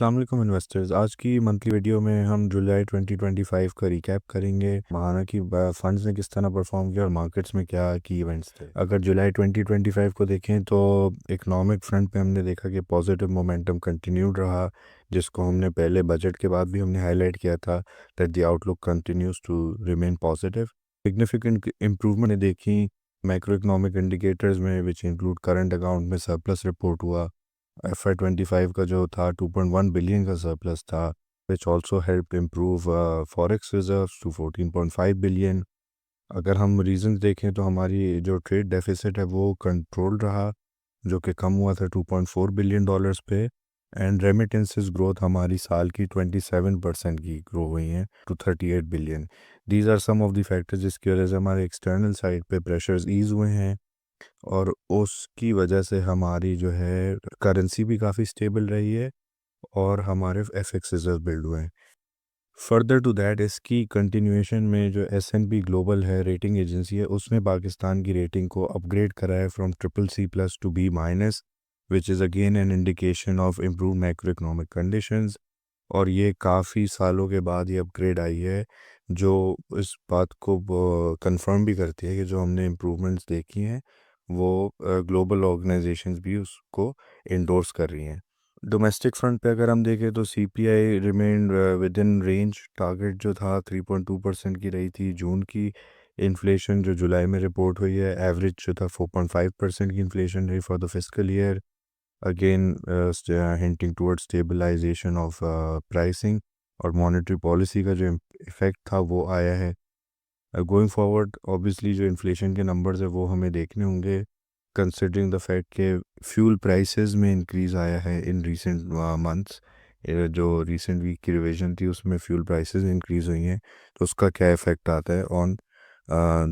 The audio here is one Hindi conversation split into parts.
अस्सलाम वालेकुम इन्वेस्टर्स। आज की मंथली वीडियो में हम जुलाई 2025 का रिकैप करेंगे। महाना की फंड्स ने किस तरह परफॉर्म किया और मार्केट्स में क्या की इवेंट्स थे। अगर जुलाई 2025 को देखें तो इकोनॉमिक फ्रंट पे हमने देखा कि पॉजिटिव मोमेंटम कंटिन्यूड रहा, जिसको हमने पहले बजट के बाद भी हमने हाईलाइट किया था that the outlook continues to remain positive. Significant improvement ने देखी मैक्रो इकोनॉमिक इंडिकेटर्स में, विच इंक्लूड करंट अकाउंट में सरप्लस रिपोर्ट हुआ। FY25 का जो था 2.1 बिलियन का सरप्लस था, which also help improve forex reserves to 14.5 billion. अगर हम रीजंस देखें तो हमारी जो ट्रेड डेफिसिट है वो कंट्रोल रहा, जो कि कम हुआ था 2.4 बिलियन डॉलर्स पे। एंड रेमिटेंसेस ग्रोथ हमारी साल की 27% की ग्रो हुई हैं to 38 billion. These are some of the factors जिसकी वजह से हमारे एक्सटर्नल साइड पे प्रेशर्स ईज हुए हैं, और उसकी वजह से हमारी जो है करेंसी भी काफ़ी स्टेबल रही है और हमारे एफएक्स रिजर्व बिल्ड हुए हैं। फर्दर टू दैट, इसकी कंटिन्यूएशन में जो S&P ग्लोबल है, रेटिंग एजेंसी है, उसने पाकिस्तान की रेटिंग को अपग्रेड करा है from CCC+ to B-, which is again an indication of improve macro economic conditions. और ये काफ़ी सालों के बाद ये अपग्रेड आई है, जो इस बात को कंफर्म भी करती है कि जो हमने इम्प्रूवमेंट्स देखी हैं वो ग्लोबल ऑर्गेनाइजेशंस भी उसको इंडोर्स कर रही हैं। डोमेस्टिक फ्रंट पे अगर हम देखें तो CPI remained with in range. Target जो था 3.2% की रही थी जून की। इन्फ्लेशन जो जुलाई में रिपोर्ट हुई है, एवरेज जो था 4.5% की इन्फ्लेशन रही for the fiscal year, again hinting towards stabilisation of pricing. और मॉनेटरी पॉलिसी का जो इफेक्ट था वो आया है। गोइंग फॉरवर्ड ऑब्वियसली जो इन्फ्लेशन के नंबर्स है वो हमें देखने होंगे, कंसिडरिंग द फैक्ट कि फ्यूल प्राइसेस में इंक्रीज़ आया है इन रीसेंट मंथ्स। जो रीसेंट वीक की रिवीजन थी उसमें फ्यूल प्राइसेस इंक्रीज़ हुई हैं, तो उसका क्या इफ़ेक्ट आता है on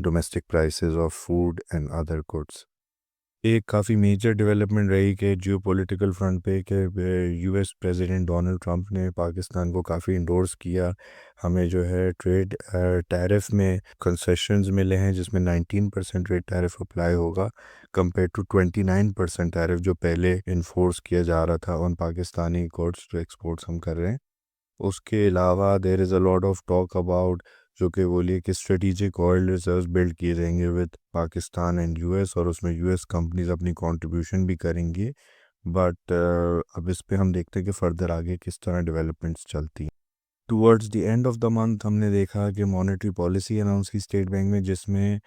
domestic prices of food and other goods. एक काफ़ी मेजर डेवलपमेंट रही कि जियोपॉलिटिकल फ्रंट पे कि US प्रेसिडेंट डोनाल्ड ट्रंप ने पाकिस्तान को काफ़ी इंडोर्स किया। हमें जो है ट्रेड टैरिफ में कंसेशंस मिले हैं, जिसमें 19% ट्रेड टैरिफ अप्लाई होगा कंपेयर टू 29% टैरिफ जो पहले इन्फोर्स किया जा रहा था ऑन पाकिस्तानी गुड्स जो एक्सपोर्ट्स हम कर रहे हैं। उसके अलावा there is a lot of talk about जो कि बोलिए कि स्ट्रेटिजिक ऑयल रिजर्व्स बिल्ड किए जाएंगे विद पाकिस्तान एंड US, और उसमें US कंपनीज अपनी कंट्रीब्यूशन भी करेंगी। बट अब इस पे हम देखते हैं कि फ़र्दर आगे किस तरह डेवलपमेंट्स चलती हैं। Towards the end of the month हमने देखा कि मॉनेटरी पॉलिसी अनाउंस की स्टेट बैंक में, जिसमें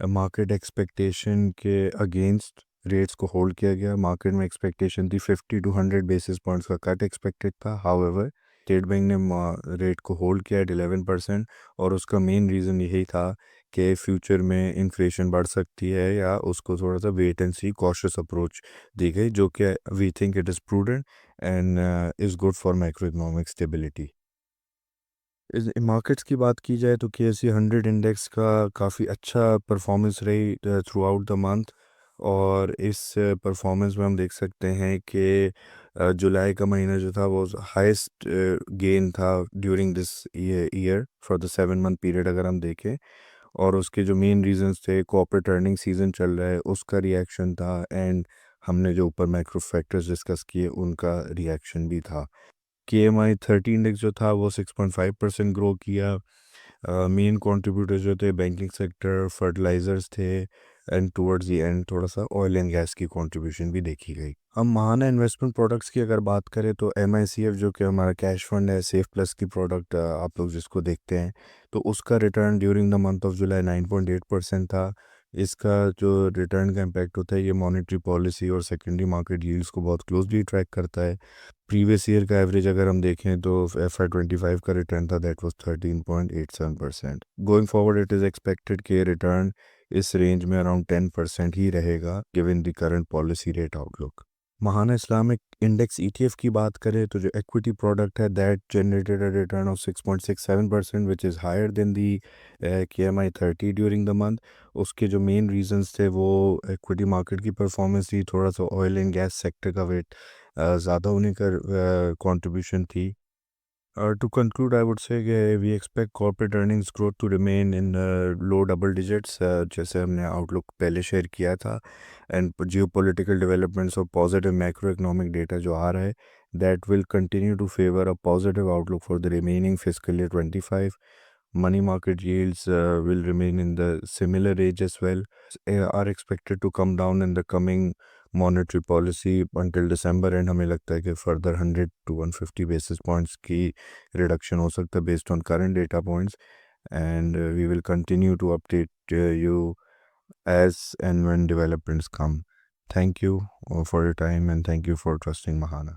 मार्केट एक्सपेक्टेशन के अगेंस्ट रेट्स को होल्ड किया गया। मार्केट में एक्सपेक्टेशन थी 50 to 100 बेसिस पॉइंट्स का कट एक्सपेक्टेड था। हाउएवर स्टेट बैंक ने रेट को होल्ड किया एट 11%, और उसका मेन रीज़न यही था कि फ्यूचर में इन्फ्लेशन बढ़ सकती है, या उसको थोड़ा सा wait and see cautious approach दी गई, जो कि we think it is prudent and is good for macro economic stability. इस मार्केट्स की बात की जाए तो KSE 100 इंडेक्स का काफ़ी अच्छा परफॉर्मेंस रही थ्रू आउट द मंथ, और इस परफॉर्मेंस में हम देख सकते हैं कि जुलाई का महीना जो था वो हाईएस्ट गेन था during this year for the 7 month period अगर हम देखें। और उसके जो मेन रीजंस थे, कॉर्पोरेट अर्निंग सीजन चल रहा है उसका रिएक्शन था, एंड हमने जो ऊपर मैक्रो फैक्टर्स डिस्कस किए उनका रिएक्शन भी था। KMI 30 इंडेक्स जो था वो 6.5% ग्रो किया। मेन कंट्रीब्यूटर जो थे बैंकिंग सेक्टर, फर्टिलाइजर्स थे, एंड टुवर्ड्स द एंड थोड़ा सा ऑयल एंड गैस की कंट्रीब्यूशन भी देखी गई। हम महाना इन्वेस्टमेंट प्रोडक्ट्स की अगर बात करें तो MICF जो कि हमारा कैश फंड है, सेफ प्लस की प्रोडक्ट आप लोग जिसको देखते हैं, तो उसका return during the month of July 9.8% था। इसका जो रिटर्न का इम्पैक्ट होता है ये मॉनेटरी पॉलिसी और सेकेंडरी मार्केट यील्ड्स को बहुत क्लोजली ट्रैक करता है। प्रीवियस ईयर का एवरेज अगर हम देखें तो FY25 का रिटर्न था that was 13.87%। Going forward it is expected कि रिटर्न इस रेंज में अराउंड 10% ही रहेगा given the current policy rate outlook. Mahaana Islamic index ETF की बात करें तो जो इक्विटी प्रोडक्ट है that generated a return of 6.67%, which is higher than the KMI 30 during the month. उसके जो मेन रीजंस थे वो इक्विटी मार्केट की परफॉर्मेंस थी, थोड़ा सा ऑयल एंड गैस सेक्टर का वेट ज़्यादा होने का कंट्रीब्यूशन थी। To conclude, I would say कि we expect corporate earnings growth to remain in low double digits, जैसे हमने आउटलुक पहले शेयर किया था, एंड जियोपॉलिटिकल डेवलपमेंट्स और पॉजिटिव मैक्रो इकोनॉमिक डेटा जो आ रहा है that will continue to favor a positive outlook for the remaining fiscal year 25. Money market yields will remain in the similar range as well, are expected to come down in the coming monetary policy until December, and हमें लगता है कि further 100 to 150 basis points की reduction हो सकता है based on current data points, and we will continue to update you as and when developments come. Thank you for your time, and thank you for trusting Mahana.